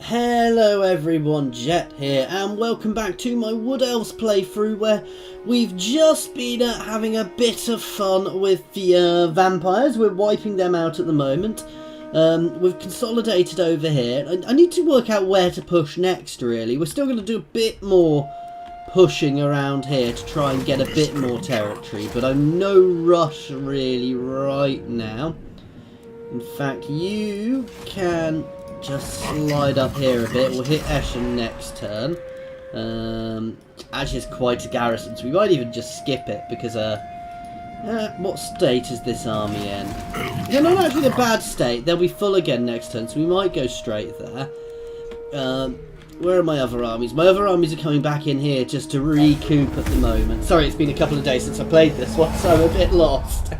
Hello everyone, Jet here, and welcome back to my Wood Elves playthrough where we've just been having a bit of fun with the vampires. We're wiping them out at the moment. We've consolidated over here. I need to work out where to push next, really. We're still going to do a bit more pushing around here to try and get a bit more territory, but I'm no rush really right now. In fact, you can just slide up here a bit. We'll hit Eschen next turn. Actually, it's quite a garrison, so we might even just skip it because, what state is this army in? They're not actually in a bad state. They'll be full again next turn, so we might go straight there. Where are my other armies? My other armies are coming back in here just to recoup at the moment. Sorry, it's been a couple of days since I played this one, so I'm a bit lost.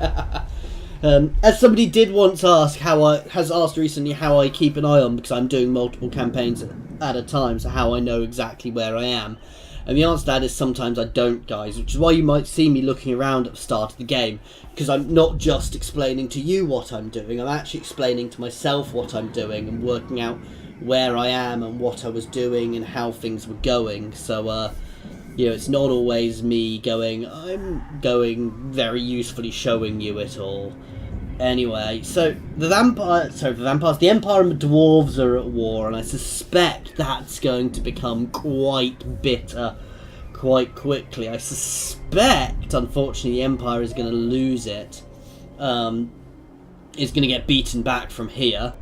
As somebody did once ask, has asked recently how I keep an eye on, because I'm doing multiple campaigns at a time, so how I know exactly where I am. And the answer to that is sometimes I don't, guys, which is why you might see me looking around at the start of the game, because I'm not just explaining to you what I'm doing, I'm actually explaining to myself what I'm doing and working out where I am and what I was doing and how things were going. So, you know, it's not always me going, I'm going very usefully showing you it all. Anyway, so the Empire and the Dwarves are at war, and I suspect that's going to become quite bitter quite quickly. I suspect, unfortunately, the Empire is going to lose it. Is going to get beaten back from here.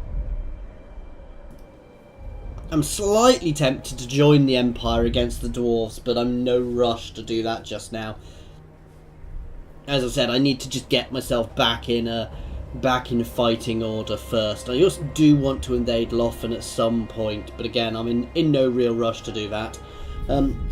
I'm slightly tempted to join the Empire against the Dwarves, but I'm no rush to do that just now. As I said, I need to just get myself back in fighting order first. I also do want to invade Loffen at some point, but again, I'm in no real rush to do that.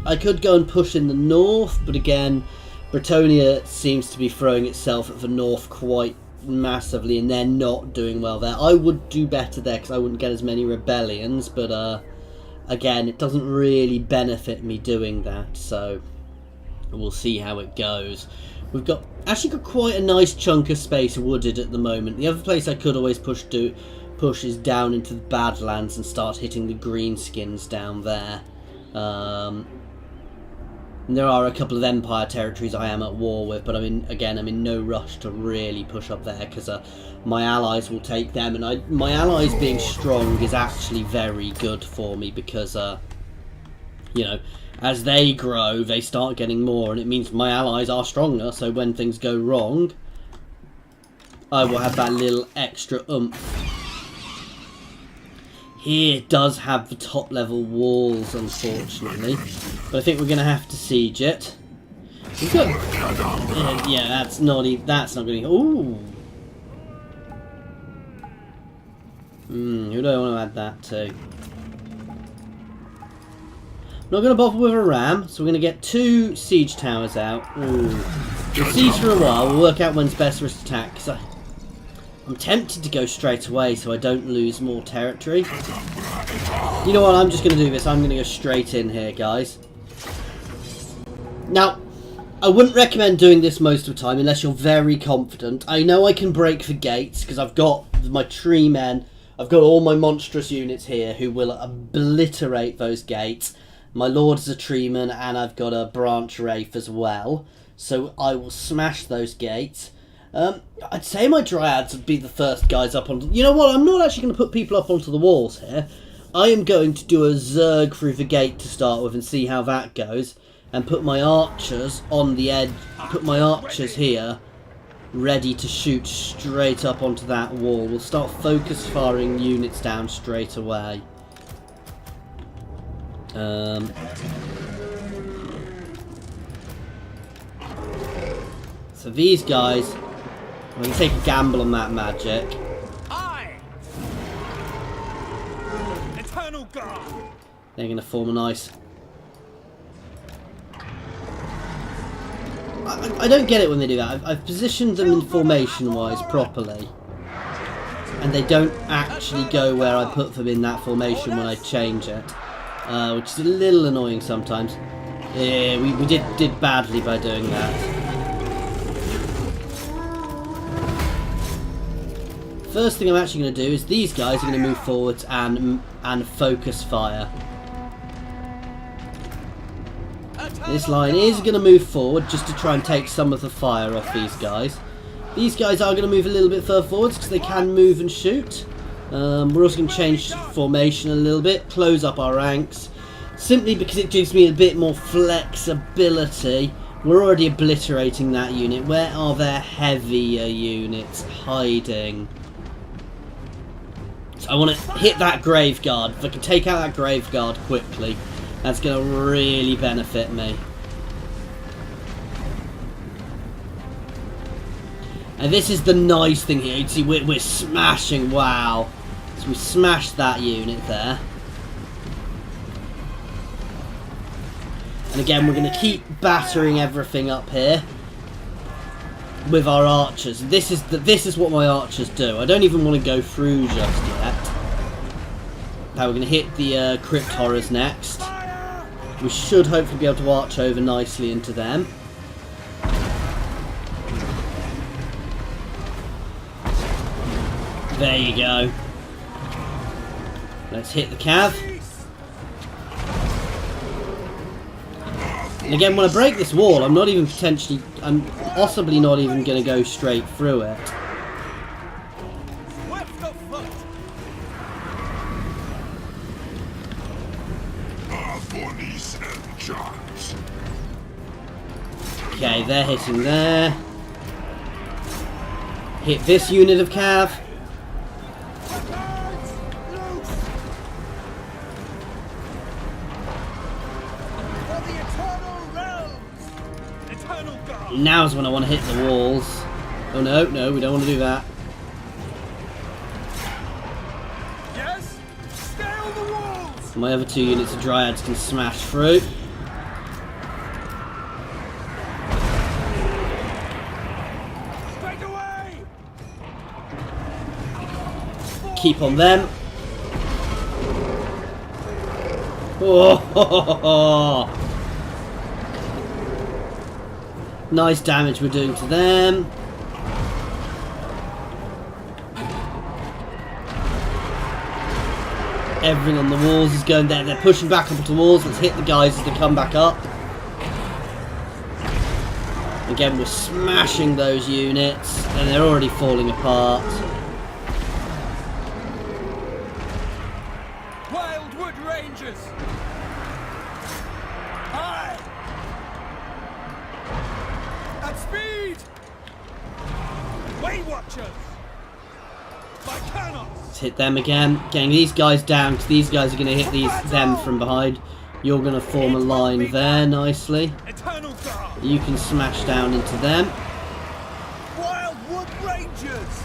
I could go and push in the north, but again, Bretonnia seems to be throwing itself at the north quite massively, and they're not doing well there. I would do better there because I wouldn't get as many rebellions, but again, it doesn't really benefit me doing that, so we'll see how it goes. We've actually got quite a nice chunk of space wooded at the moment. The other place I could always push is down into the Badlands and start hitting the greenskins down there. And there are a couple of Empire territories I am at war with, but I'm in no rush to really push up there because my allies will take them, and my allies being strong is actually very good for me because, you know, as they grow, they start getting more, and it means my allies are stronger, so when things go wrong, I will have that little extra oomph. Here does have the top level walls, unfortunately, but I think we're going to have to siege it. We've got, yeah, that's not going to. Ooh. Who do I want to add that to? I'm not going to bother with a ram, so we're going to get 2 siege towers out. Ooh. We'll siege for a while. We'll work out when's best for us to attack. Cause I'm tempted to go straight away so I don't lose more territory. You know what, I'm just going to do this. I'm going to go straight in here, guys. Now, I wouldn't recommend doing this most of the time unless you're very confident. I know I can break the gates because I've got my tree men. I've got all my monstrous units here who will obliterate those gates. My lord is a treeman, and I've got a branch wraith as well. So I will smash those gates. I'd say my dryads would be the first guys up on. You know what? I'm not actually going to put people up onto the walls here. I am going to do a zerg through the gate to start with and see how that goes, and put my archers on the edge. Put my archers here, ready to shoot straight up onto that wall. We'll start focus firing units down straight away. So these guys, I'm going to take a gamble on that magic. Eternal God. They're going to form a nice. I don't get it when they do that. I've positioned them in formation-wise properly, and they don't actually go where I put them in that formation when I change it, which is a little annoying sometimes. Yeah, we did badly by doing that. first thing I'm actually going to do is these guys are going to move forwards and focus fire. This line is going to move forward just to try and take some of the fire off these guys. These guys are going to move a little bit further forwards because they can move and shoot. We're also going to change formation a little bit, close up our ranks, simply because it gives me a bit more flexibility. We're already obliterating that unit. Where are their heavier units hiding? So I want to hit that grave guard. If I can take out that grave guard quickly, that's going to really benefit me. And this is the nice thing here. You can see we're smashing. Wow. So we smashed that unit there. And again, we're going to keep battering everything up here with our archers. This is what my archers do. I don't even want to go through just yet. Now we're going to hit the crypt horrors next. We should hopefully be able to arch over nicely into them. There you go. Let's hit the cav. And again, when I break this wall, I'm possibly not even going to go straight through it. Okay, they're hitting there. Hit this unit of cav. Now's when I want to hit the walls. Oh no, no, we don't want to do that. Yes, scale the walls. My other two units of dryads can smash through. Straight away. Keep on them. Oh, nice damage we're doing to them. Everything on the walls is going there. They're pushing back up the walls. Let's hit the guys as they come back up. Again, we're smashing those units, and they're already falling apart. Wildwood Rangers. High. At speed. Way Watchers. By cannons. Let's hit them again. Getting these guys down, because these guys are going to hit them from behind. You're going to form a line there nicely. You can smash down into them. Wildwood Rangers.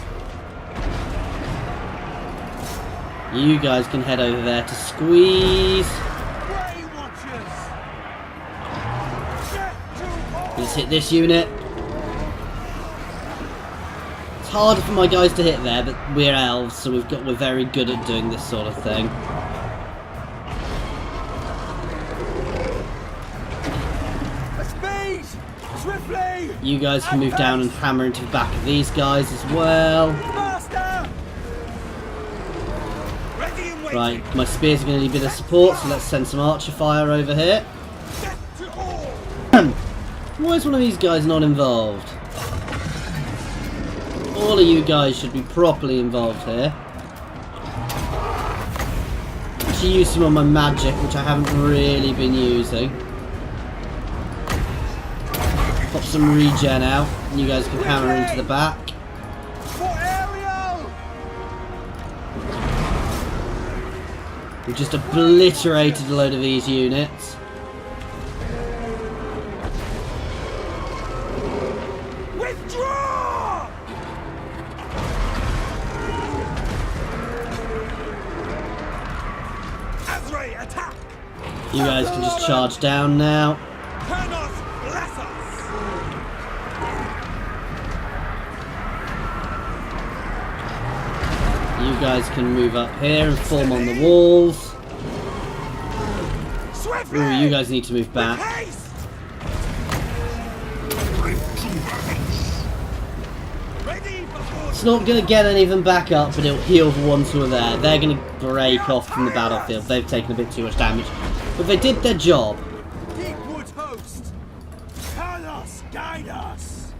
You guys can head over there to squeeze. Way Watchers. Let's hit this unit. It's harder for my guys to hit there, but we're elves, so we're very good at doing this sort of thing. Speed. Swiftly. You guys can move down and hammer into the back of these guys as well. Master. Ready and waiting. Right, my spears are going to need a bit of support, so let's send some archer fire over here. Set to all. Why is one of these guys not involved? All of you guys should be properly involved here. Actually use some of my magic, which I haven't really been using. Pop some regen out, and you guys can hammer into the back. For aerial. We've just obliterated a load of these units. Withdraw. Azrael, attack. You guys can just charge down now. Panos, bless us. You guys can move up here and form on the walls. Swiftly. Ooh, you guys need to move back. Haste. Ready for It's not going to get any of them back up, but it'll heal the ones who are there. They're going to break off from the battlefield. They've taken a bit too much damage. But they did their job. Deepwood host. Tell us, guide us.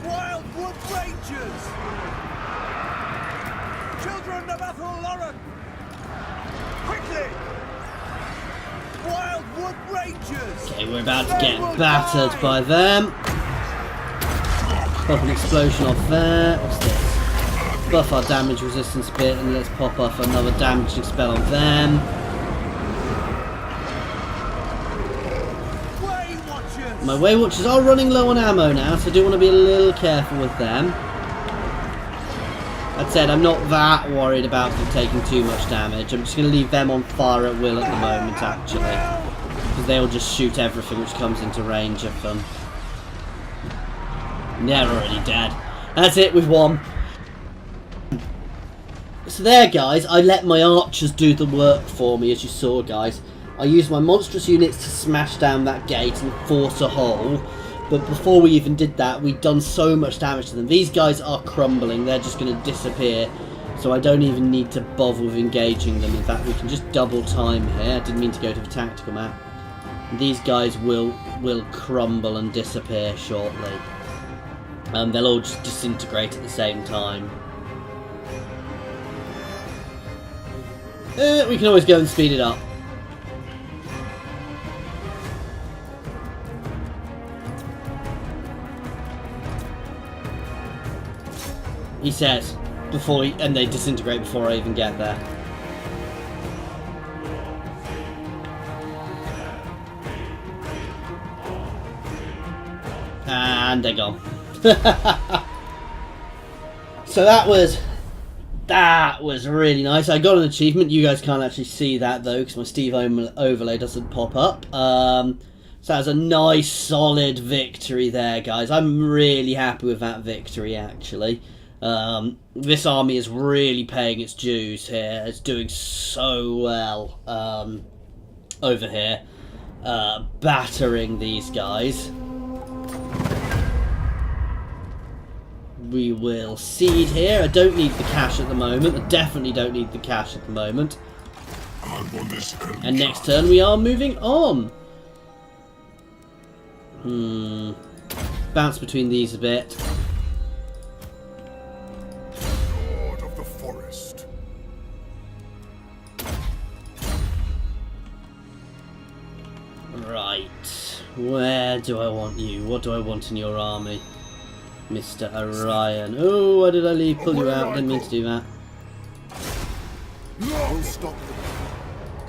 Wildwood Rangers. Children of Ethel quickly. Wildwood Rangers. Okay, we're about to get battered by them. Pop an explosion off there. What's this? Buff our damage resistance bit, and let's pop off another damaging spell on them. My Way Watchers are running low on ammo now, so I do want to be a little careful with them. That said, I'm not that worried about them taking too much damage. I'm just going to leave them on fire at will at the moment, actually. Because they'll just shoot everything which comes into range of them. And they're already dead. That's it, we've won. So there, guys, I let my archers do the work for me, as you saw, guys. I used my monstrous units to smash down that gate and force a hole. But before we even did that, we'd done so much damage to them. These guys are crumbling. They're just going to disappear. So I don't even need to bother with engaging them. In fact, we can just double time here. I didn't mean to go to the tactical map. These guys will crumble and disappear shortly. They'll all just disintegrate at the same time. We can always go and speed it up. He says, and they disintegrate before I even get there. And they're gone. So that was really nice. I got an achievement. You guys can't actually see that though, because my Steve overlay doesn't pop up. So that was a nice, solid victory there, guys. I'm really happy with that victory, actually. This army is really paying its dues here. It's doing so well over here, battering these guys. We will seed here. I don't need the cash at the moment. I definitely don't need the cash at the moment. And next turn we are moving on. Bounce between these a bit. Right, where do I want you? What do I want in your army? Mr. Orion. Oh, why did I pull you out? Didn't mean to do that. We'll stop them.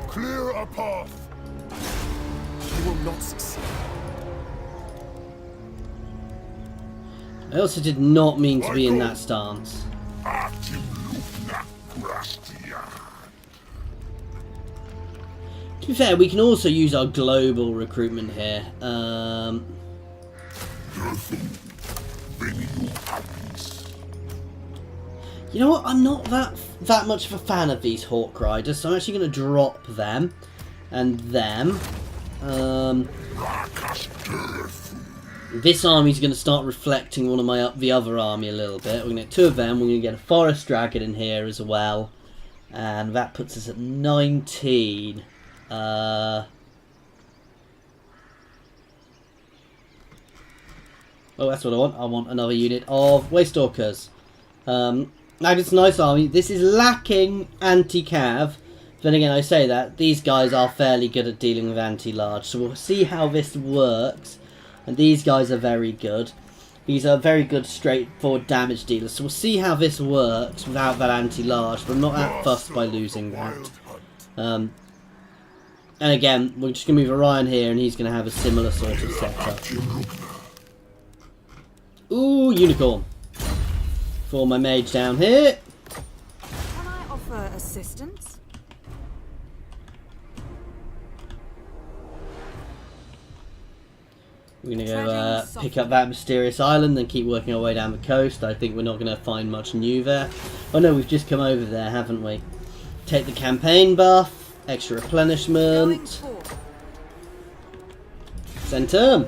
Clear a path. You will not succeed. I also did not mean to be in that stance. To be fair, we can also use our global recruitment here. You know what? I'm not that much of a fan of these Hawk Riders, so I'm actually going to drop them and them. This army's going to start reflecting one of the other army a little bit. We're going to get two of them. We're going to get a Forest Dragon in here as well, and that puts us at 19. Oh, that's what I want. I want another unit of Waystalkers. Like, it's a nice army. This is lacking anti-cav. Then again, I say that these guys are fairly good at dealing with anti-large. So we'll see how this works. And these guys are very good. These are very good, straightforward damage dealers. So we'll see how this works without that anti-large. But I'm not that fussed by losing that. And again, we're just going to move Orion here, and he's going to have a similar sort of setup. Ooh, unicorn. For my mage down here. Can I offer assistance? We're going to go pick up that mysterious island and keep working our way down the coast. I think we're not going to find much new there. Oh no, we've just come over there, haven't we? Take the campaign buff, extra replenishment. Send term.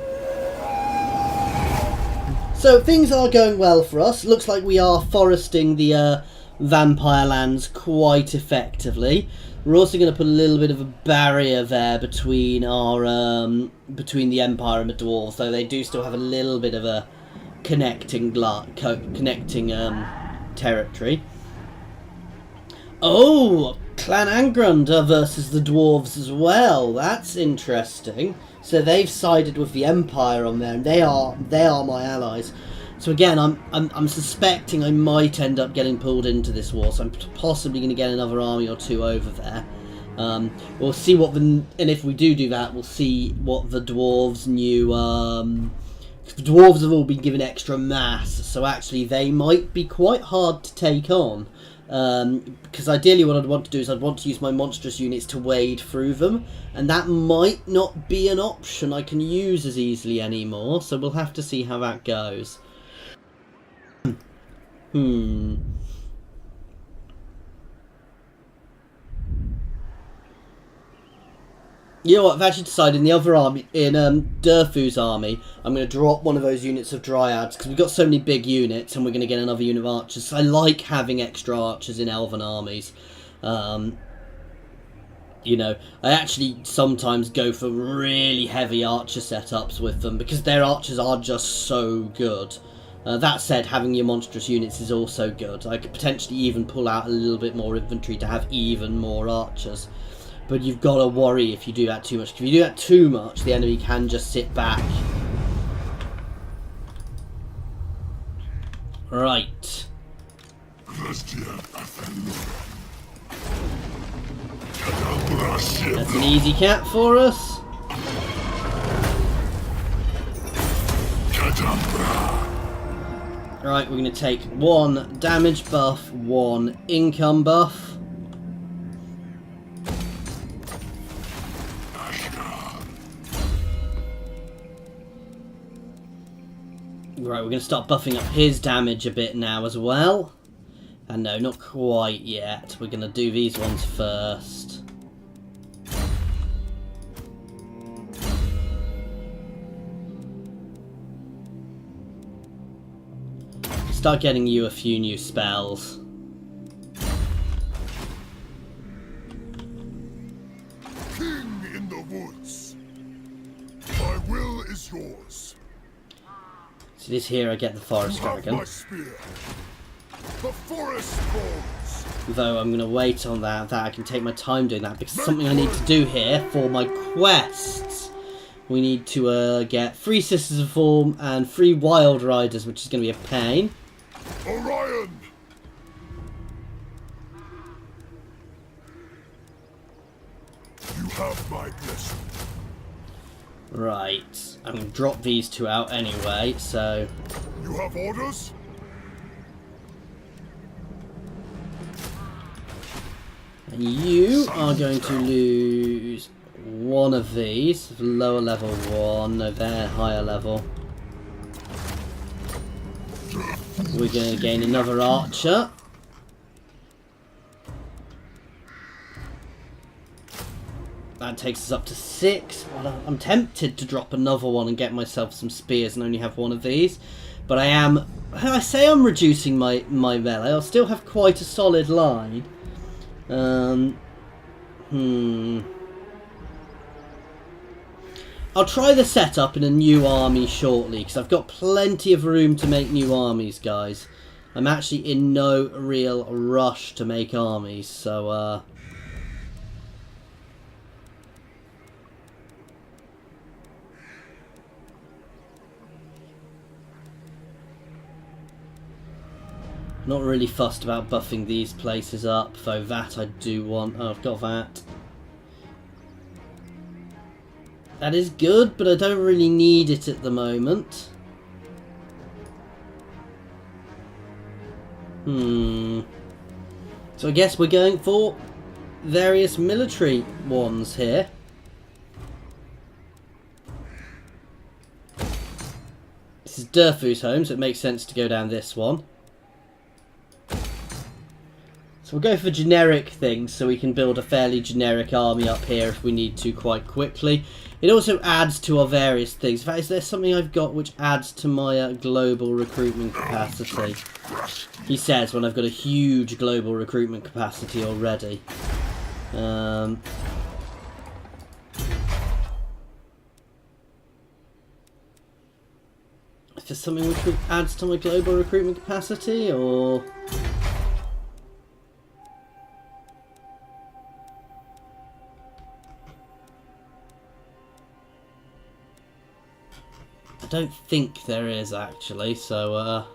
So things are going well for us. Looks like we are foresting the vampire lands quite effectively. We're also going to put a little bit of a barrier there between our between the Empire and the Dwarves, though they do still have a little bit of a connecting territory. Oh, Clan Angrund versus the Dwarves as well. That's interesting. So they've sided with the Empire on there, and they are my allies. So again, I'm suspecting I might end up getting pulled into this war. So I'm possibly going to get another army or two over there. We'll see what and if we do that, we'll see what the Dwarves' new. The Dwarves have all been given extra mass, so actually they might be quite hard to take on. Because ideally what I'd want to do is I'd want to use my monstrous units to wade through them, and that might not be an option I can use as easily anymore, so we'll have to see how that goes. You know what, I've actually decided in the other army, in Durfu's army, I'm going to drop one of those units of Dryads, because we've got so many big units, and we're going to get another unit of Archers. So I like having extra Archers in Elven armies. You know, I actually sometimes go for really heavy Archer setups with them, because their Archers are just so good. That said, having your monstrous units is also good. I could potentially even pull out a little bit more infantry to have even more Archers. But you've got to worry if you do that too much. If you do that too much, the enemy can just sit back. Right. That's an easy cat for us. Right, we're going to take 1 damage buff, 1 income buff. Right, we're going to start buffing up his damage a bit now as well. And no, not quite yet. We're going to do these ones first. Start getting you a few new spells. King in the woods. My will is yours. So this here I get the Forest Dragon. My spear. The forest falls. Though I'm going to wait on that I can take my time doing that, because it's something I need to do here for my quests. We need to get 3 Sisters of Form and 3 Wild Riders, which is going to be a pain. Orion. You have my blessing. Right, I'm going to drop these 2 out anyway, so... You have orders? And you are going to lose 1 of these, lower level 1, no, they're higher level. We're going to gain another archer. That takes us up to 6. Well, I'm tempted to drop another one and get myself some spears and only have 1 of these. But I say I'm reducing my melee. I'll still have quite a solid line. I'll try the setup in a new army shortly, because I've got plenty of room to make new armies, guys. I'm actually in no real rush to make armies, so not really fussed about buffing these places up, though that I do want. Oh, I've got that. That is good, but I don't really need it at the moment. So I guess we're going for various military ones here. This is Durfu's home, so it makes sense to go down this one. So we'll go for generic things so we can build a fairly generic army up here if we need to quite quickly. It also adds to our various things. In fact, is there something I've got which adds to my global recruitment capacity? He says when I've got a huge global recruitment capacity already. Is there something which adds to my global recruitment capacity, or... I don't think there is, actually, so,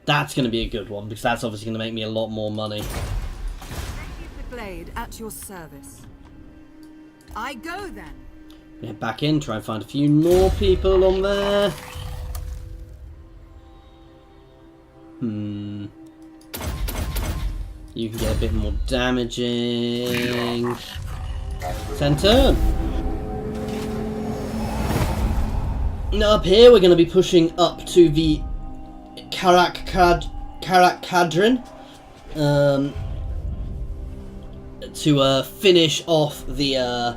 that's going to be a good one, because that's obviously going to make me a lot more money. The blade at your service. I go then. Head back in, try and find a few more people on there. You can get a bit more damaging. 10 turn. Now up here we're going to be pushing up to the Karak-Kadrin to finish off the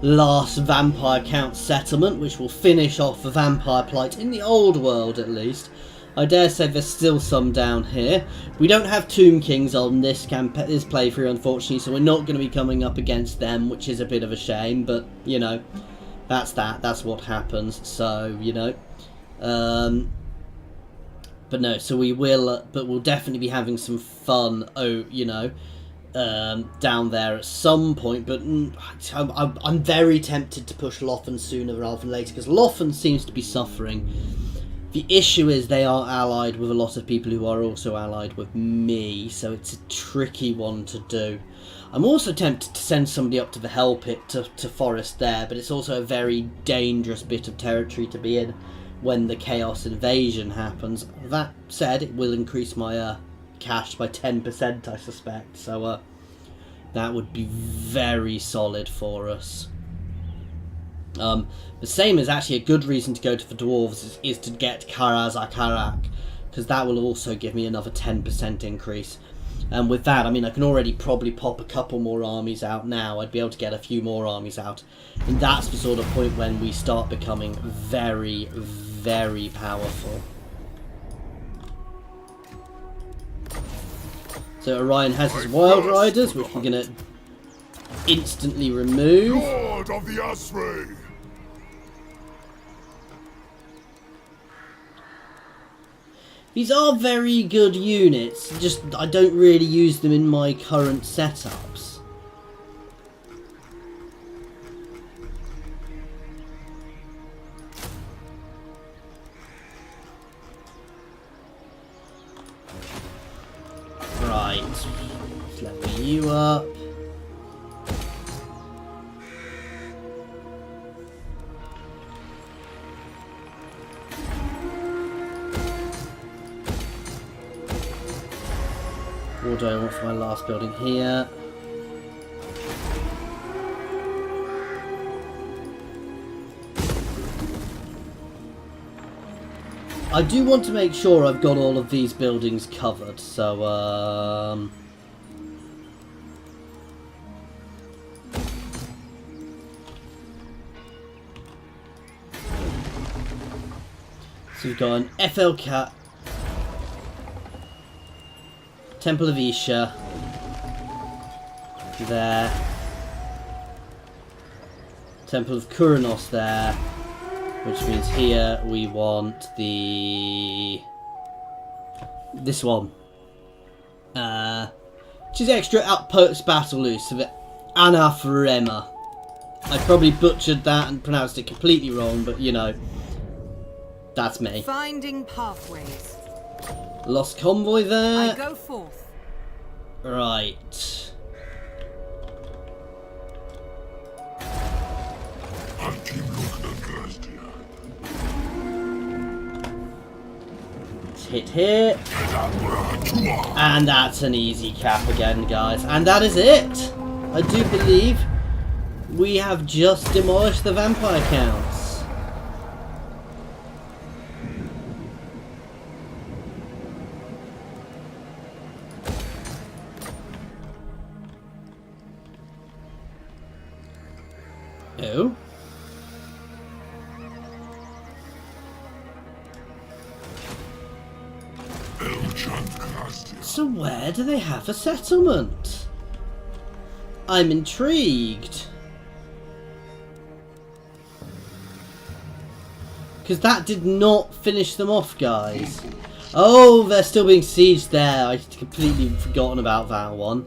last Vampire Count settlement, which will finish off the Vampire Plight in the old world at least. I dare say there's still some down here. We don't have Tomb Kings on this playthrough, unfortunately, so we're not going to be coming up against them, which is a bit of a shame, but, you know, that's what happens, so, you know. But no, so we will, but we'll definitely be having some fun, you know, down there at some point, but I'm very tempted to push Lothern sooner rather than later, because Lothern seems to be suffering. The issue is they are allied with a lot of people who are also allied with me, so it's a tricky one to do. I'm also tempted to send somebody up to the Hell Pit to Forest there, but it's also a very dangerous bit of territory to be in when the Chaos Invasion happens. That said, it will increase my cash by 10%, I suspect, so that would be very solid for us. The same is actually a good reason to go to the Dwarves is to get Karaz-Akarak, because that will also give me another 10% increase. And with that, I mean, I can already probably pop a couple more armies out now. I'd be able to get a few more armies out. And that's the sort of point when we start becoming very, very powerful. So Orion has his Wild Riders, which we're going to instantly remove. Lord of the Asray. These are very good units, just I don't really use them in my current setups. Right, let's level you up. What do I want for my last building here? I do want to make sure I've got all of these buildings covered, so so we've got an FLK, Temple of Isha, there, Temple of Kuranos there, which means here we want this one, which is extra outpost battle loose, so the Anaphrema. I probably butchered that and pronounced it completely wrong, but you know, that's me. Finding pathways. Lost convoy there. I go forth. Right. Let's hit here. And that's an easy cap again, guys. And that is it. I do believe we have just demolished the vampire counts. Oh. So where do they have a settlement? I'm intrigued. Because that did not finish them off, guys. Oh, they're still being sieged there. I'd completely forgotten about that one.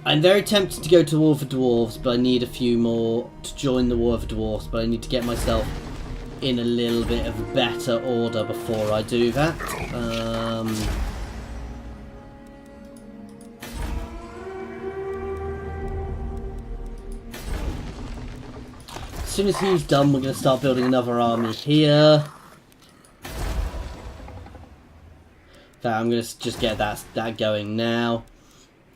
I'm very tempted to go to War of the Dwarves, but I need a few more to join the War of the Dwarves, but I need to get myself in a little bit of a better order before I do that. As soon as he's done, we're going to start building another army here. I'm going to just get that going now.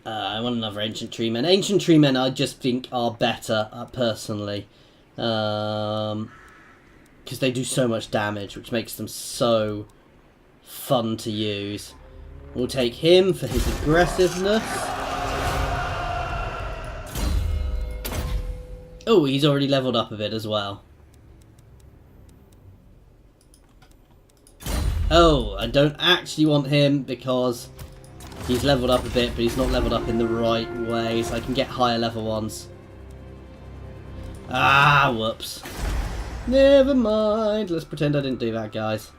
I want another Ancient Tree Men. Ancient Tree Men I just think are better, personally. Because they do so much damage, which makes them so fun to use. We'll take him for his aggressiveness. Oh, he's already leveled up a bit as well. Oh, I don't actually want him because he's leveled up a bit, but he's not leveled up in the right way, so I can get higher level ones. Ah, whoops. Never mind. Let's pretend I didn't do that, guys.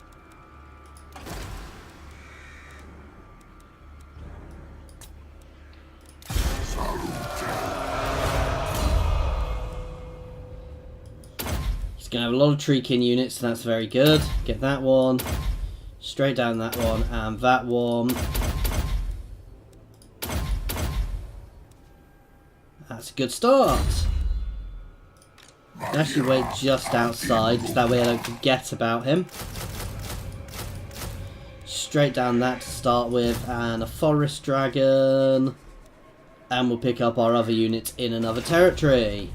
He's going to have a lot of Treekin units, so that's very good. Get that one. Straight down that one, and that one. That's a good start. Actually wait just outside, because that way I don't forget about him. Straight down that to start with, and a forest dragon. And we'll pick up our other units in another territory.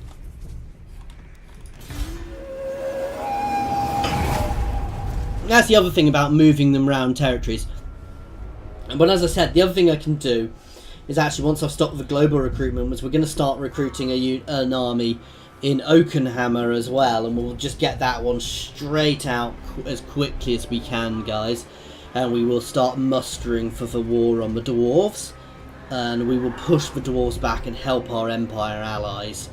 That's the other thing about moving them around territories. But as I said, the other thing I can do is actually, once I've stopped the global recruitment, is we're going to start recruiting an army in Oakenhammer as well, and we'll just get that one straight out as quickly as we can, guys. And we will start mustering for the war on the dwarves, and we will push the dwarves back and help our Empire allies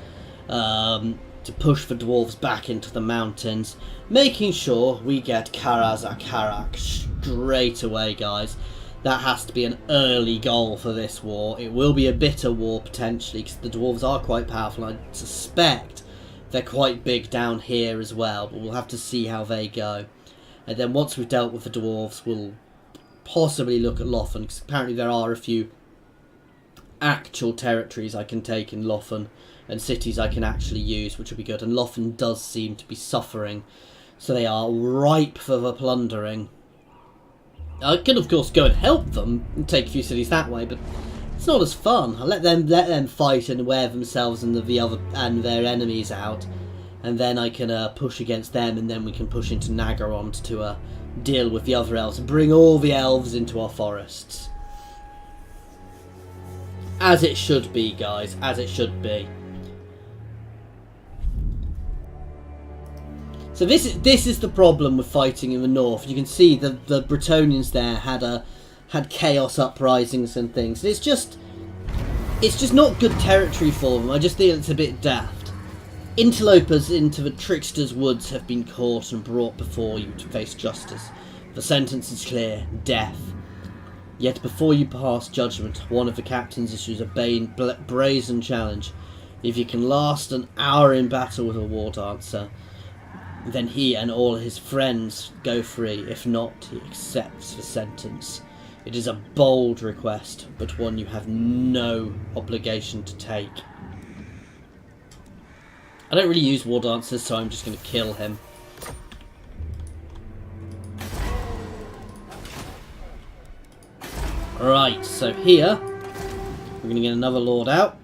to push the dwarves back into the mountains, making sure we get Karaz-a-Karak straight away, guys. That has to be an early goal for this war. It will be a bitter war, potentially, because the dwarves are quite powerful, and I suspect they're quite big down here as well, but we'll have to see how they go. And then once we've dealt with the dwarves, we'll possibly look at Lothen, because apparently there are a few actual territories I can take in Lothen, and cities I can actually use, which will be good. And Lothen does seem to be suffering, so they are ripe for the plundering. I could, of course, go and help them and take a few cities that way, but it's not as fun. I'll let them fight and wear themselves and their enemies out, and then I can push against them, and then we can push into Naggarond to deal with the other elves and bring all the elves into our forests. As it should be, guys. As it should be. So this is the problem with fighting in the north. You can see the Bretonnians there had chaos uprisings and things. It's just not good territory for them. I just think it's a bit daft. Interlopers into the trickster's woods have been caught and brought before you to face justice. The sentence is clear: death. Yet before you pass judgment, one of the captains issues a brazen challenge. If you can last an hour in battle with a war dancer, then he and all his friends go free. If not, he accepts the sentence. It is a bold request, but one you have no obligation to take. I don't really use war dancers, so I'm just going to kill him. Right, so here, we're going to get another lord out.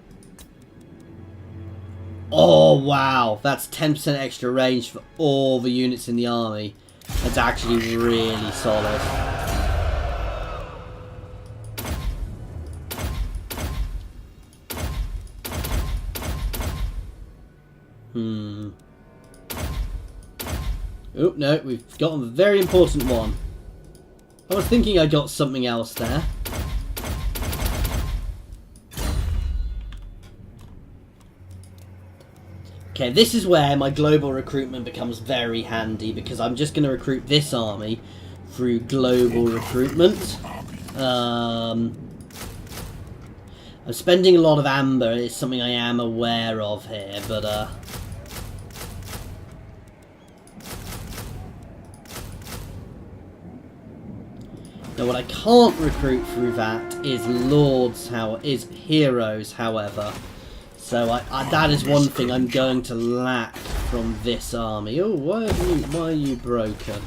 Oh, wow. That's 10% extra range for all the units in the army. And it's actually really solid. Oh, no, we've got a very important one. I was thinking I got something else there. Okay, this is where my global recruitment becomes very handy, because I'm just going to recruit this army through global recruitment. I'm spending a lot of amber, it's something I am aware of here, but now what I can't recruit through that is is heroes, however. So that is one thing I'm going to lack from this army. Oh, why are you broken?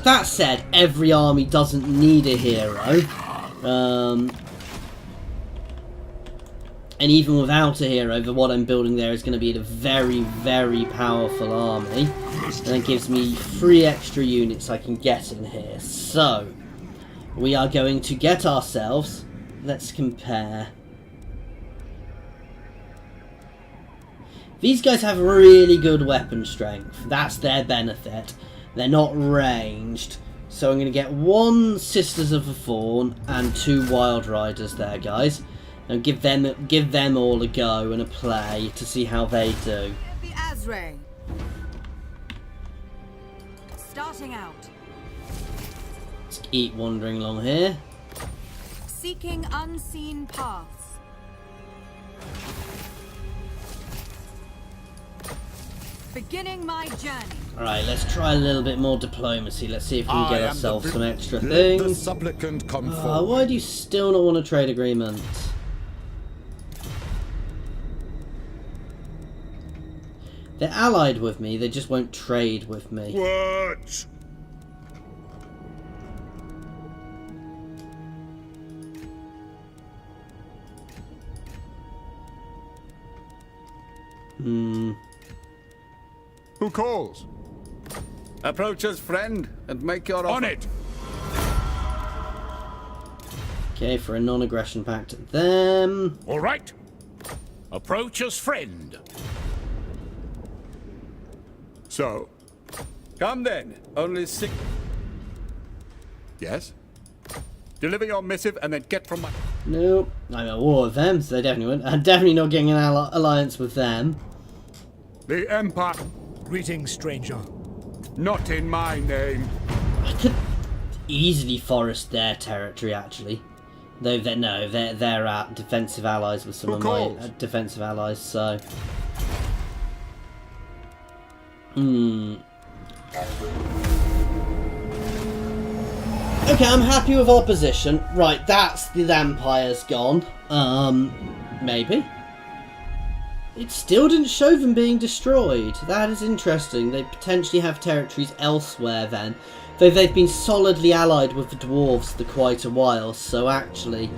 That said, every army doesn't need a hero. And even without a hero, what I'm building there is going to be a very, very powerful army. And it gives me 3 extra units I can get in here. So, we are going to get ourselves... Let's compare. These guys have really good weapon strength. That's their benefit. They're not ranged. So I'm going to get 1 Sisters of the Fawn and 2 Wild Riders there, guys. And give them all a go and a play to see how they do. The Azray. Starting out. Let's keep wandering along here. Seeking unseen paths. Beginning my journey. Alright, let's try a little bit more diplomacy. Let's see if we can get ourselves some extra Let things. the supplicant come forward. Why do you still not want a trade agreement? They're allied with me, they just won't trade with me. What? Who calls? Approach us, friend, and make your offer. On it! Okay, for a non-aggression pact. Them. All right. Approach us, friend. So, Come then. Only 6. yes? Deliver your missive and then get from my... Nope. I'm at war with them, so they definitely wouldn't. I'm definitely not getting an alliance with them. The Empire... Greetings, stranger. Not in my name. I could easily forest their territory, actually. Though they're defensive allies with some Who of my calls? defensive allies, so... Okay, I'm happy with our position. Right, that's the Empire's gone. Maybe. It still didn't show them being destroyed. That is interesting. They potentially have territories elsewhere then. Though they've been solidly allied with the dwarves for quite a while, so actually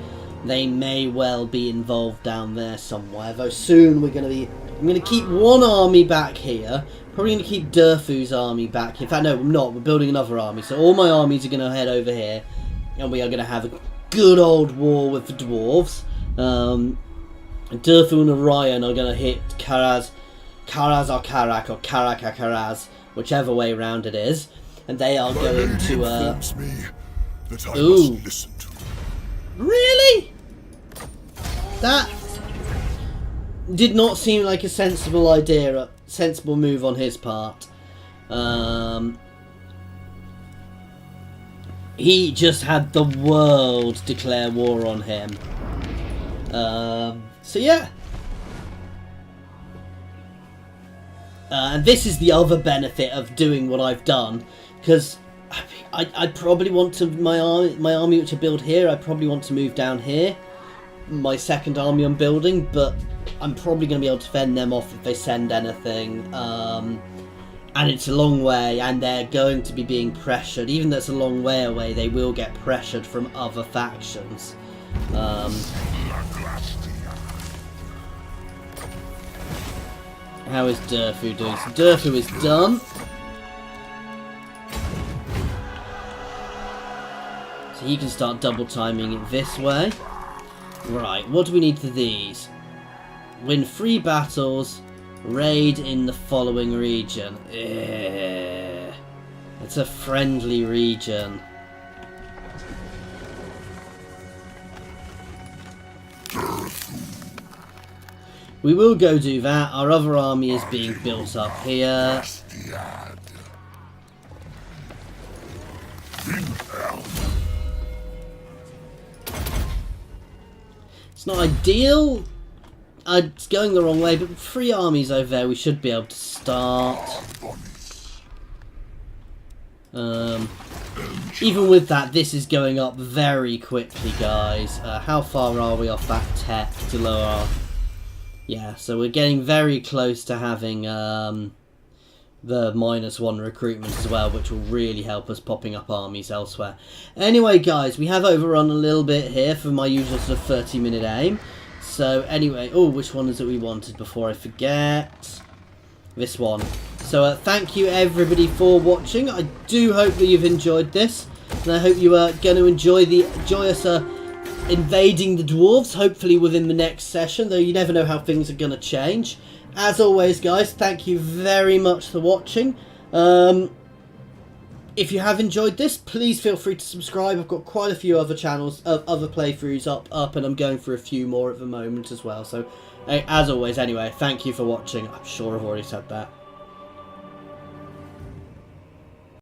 they may well be involved down there somewhere. Though soon we're going to be... I'm going to keep one army back here. Probably going to keep Durfu's army back. In fact, no, I'm not. We're building another army. So all my armies are going to head over here. And we are going to have a good old war with the dwarves. Durfu and Orion are going to hit Karaz or Karak or Karaz, whichever way round it is. And they are going to... me that I Ooh. must listen to. Really? That did not seem like a sensible idea, a sensible move on his part. He just had the world declare war on him. So yeah. And this is the other benefit of doing what I've done, because I probably want to my army which I build here. I probably want to move down here. My second army I'm building, but I'm probably going to be able to fend them off if they send anything. And it's a long way, and they're going to be being pressured. Even though it's a long way away, they will get pressured from other factions. How is Durfu doing? So Durfu is done. So he can start double timing it this way. Right, what do we need for these? Win 3 battles, raid in the following region. It's a friendly region. We will go do that. Our other army is being built up here. It's not ideal. It's going the wrong way, but 3 armies over there we should be able to start. Even with that, this is going up very quickly, guys. How far are we off that tech to lower our... Yeah, so we're getting very close to having the -1 recruitment as well, which will really help us popping up armies elsewhere. Anyway, guys, we have overrun a little bit here for my usual sort of 30-minute aim. So anyway, oh, which one is it we wanted before I forget? This one. So thank you everybody for watching. I do hope that you've enjoyed this, and I hope you are going to enjoy us invading the dwarves, hopefully within the next session, though you never know how things are going to change. As always, guys, thank you very much for watching. If you have enjoyed this, please feel free to subscribe. I've got quite a few other channels, other playthroughs up, and I'm going for a few more at the moment as well. So, as always, anyway, thank you for watching. I'm sure I've already said that.